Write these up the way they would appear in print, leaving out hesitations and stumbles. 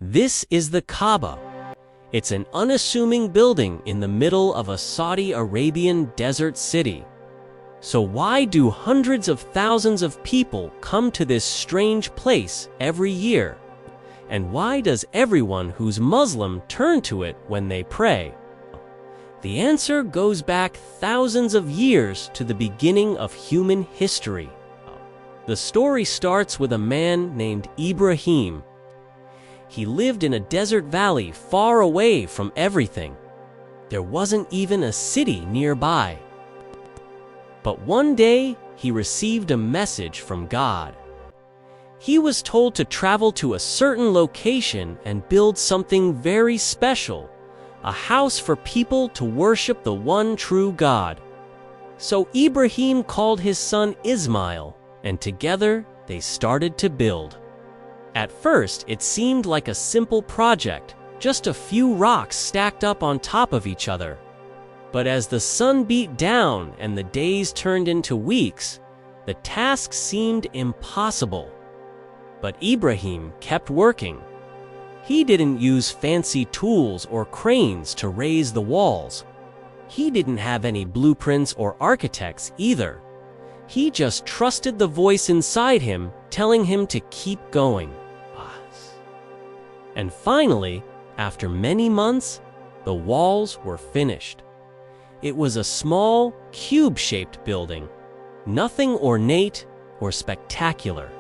This is the Kaaba. It's an unassuming building in the middle of a Saudi Arabian desert city. So why do hundreds of thousands of people come to this strange place every year? And why does everyone who's Muslim turn to it when they pray? The answer goes back thousands of years to the beginning of human history. The story starts with a man named Ibrahim. He lived in a desert valley far away from everything. There wasn't even a city nearby. But one day, he received a message from God. He was told to travel to a certain location and build something very special, a house for people to worship the one true God. So Ibrahim called his son Ismail, and together they started to build. At first, it seemed like a simple project, just a few rocks stacked up on top of each other. But as the sun beat down and the days turned into weeks, the task seemed impossible. But Ibrahim kept working. He didn't use fancy tools or cranes to raise the walls. He didn't have any blueprints or architects either. He just trusted the voice inside him telling him to keep going. And finally, after many months, the walls were finished. It was a small, cube-shaped building, nothing ornate or spectacular.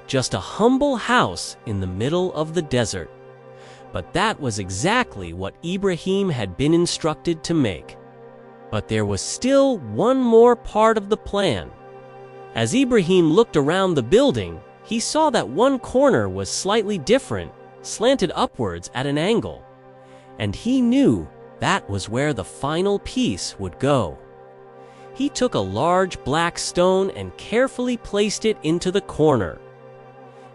Just a humble house in the middle of the desert. But that was exactly what Ibrahim had been instructed to make. But there was still one more part of the plan. As Ibrahim looked around the building, he saw that one corner was slightly different, slanted upwards at an angle. And he knew that was where the final piece would go. He took a large black stone and carefully placed it into the corner.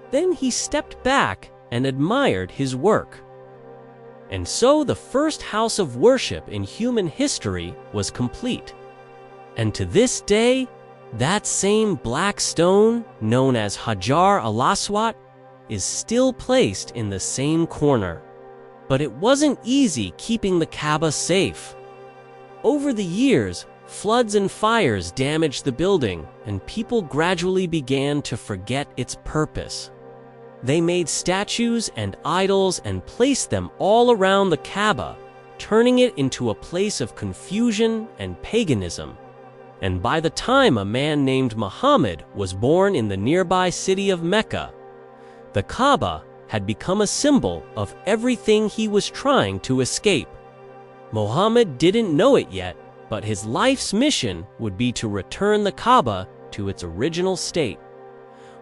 Then he stepped back and admired his work. And so the first house of worship in human history was complete. And to this day, that same black stone, known as Hajar al-Aswad, is still placed in the same corner. But it wasn't easy keeping the Kaaba safe. Over the years, floods and fires damaged the building, and people gradually began to forget its purpose. They made statues and idols and placed them all around the Kaaba, turning it into a place of confusion and paganism. And by the time a man named Muhammad was born in the nearby city of Mecca, the Kaaba had become a symbol of everything he was trying to escape. Muhammad didn't know it yet, but his life's mission would be to return the Kaaba to its original state.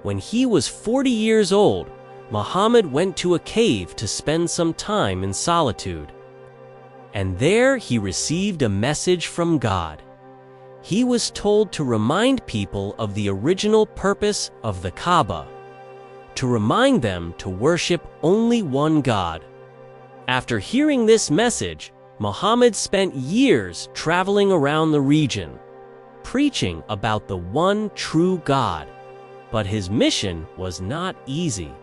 When he was 40 years old, Muhammad went to a cave to spend some time in solitude. And there he received a message from God. He was told to remind people of the original purpose of the Kaaba, to remind them to worship only one God. After hearing this message, Muhammad spent years traveling around the region, preaching about the one true God. But his mission was not easy.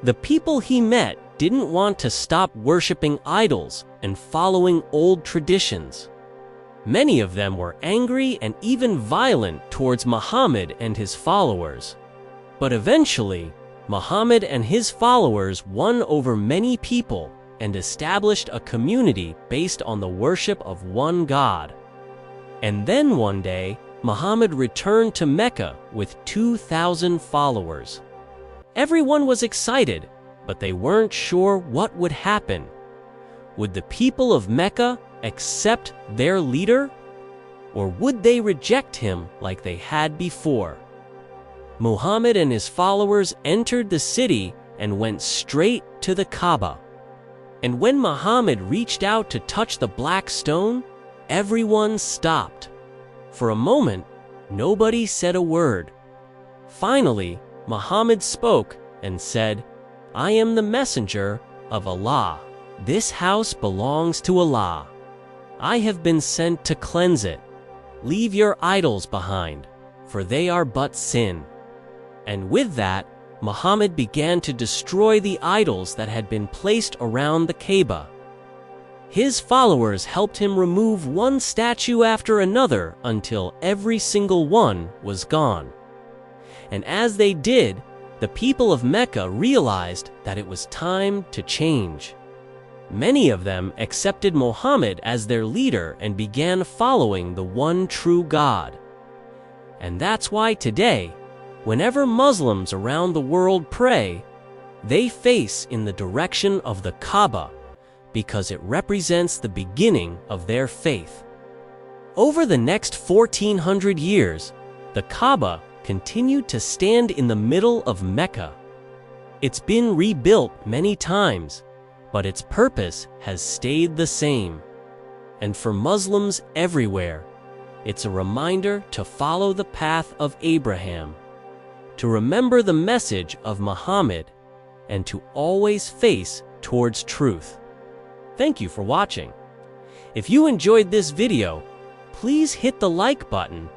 The people he met didn't want to stop worshiping idols and following old traditions. Many of them were angry and even violent towards Muhammad and his followers. But eventually, Muhammad and his followers won over many people and established a community based on the worship of one God. And then one day, Muhammad returned to Mecca with 2,000 followers. Everyone was excited, but they weren't sure what would happen. Would the people of Mecca accept their leader? Or would they reject him like they had before? Muhammad and his followers entered the city and went straight to the Kaaba. And when Muhammad reached out to touch the black stone, everyone stopped. For a moment, nobody said a word. Finally, Muhammad spoke and said, "I am the messenger of Allah. This house belongs to Allah. I have been sent to cleanse it. Leave your idols behind, for they are but sin." And with that, Muhammad began to destroy the idols that had been placed around the Kaaba. His followers helped him remove one statue after another until every single one was gone. And as they did, the people of Mecca realized that it was time to change. Many of them accepted Muhammad as their leader and began following the one true God. And that's why today, whenever Muslims around the world pray, they face in the direction of the Kaaba because it represents the beginning of their faith. Over the next 1400 years, the Kaaba continued to stand in the middle of Mecca. It's been rebuilt many times, but its purpose has stayed the same. And for Muslims everywhere, it's a reminder to follow the path of Abraham, to remember the message of Muhammad, and to always face towards truth. Thank you for watching. If you enjoyed this video, please hit the like button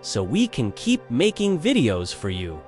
so we can keep making videos for you.